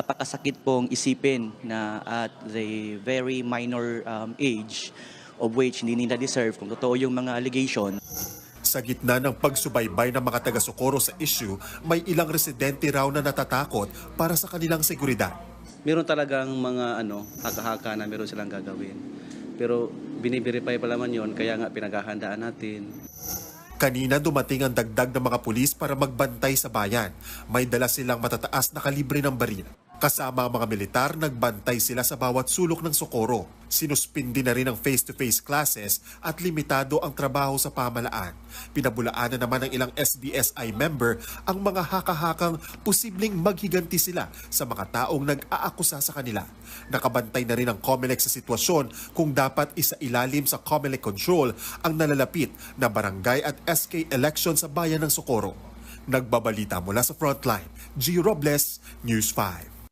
Napakasakit pong isipin na at the very minor age of which hindi nila deserve kung totoo yung mga allegation. Sa gitna ng pagsubaybay ng mga taga-Socorro sa issue, may ilang residente raw na natatakot para sa kanilang seguridad. Meron talagang mga haka-haka na meron silang gagawin. Pero biniverify pa naman yon, kaya nga pinaghahandaan natin. Kanina dumating ang dagdag ng mga pulis para magbantay sa bayan. May dala silang matataas na kalibre ng baril. Kasama ang mga militar, nagbantay sila sa bawat sulok ng Socorro. Sinuspindi na rin ang face-to-face classes at limitado ang trabaho sa pamalaan. Pinabulaanan naman ng ilang SBSI member ang mga haka-hakang posibleng maghiganti sila sa mga taong nag-aakusa sa kanila. Nakabantay na rin ang COMELEC sa sitwasyon kung dapat isailalim sa COMELEC control ang nalalapit na barangay at SK election sa bayan ng Socorro. Nagbabalita mula sa Frontline, G. Robles, News 5.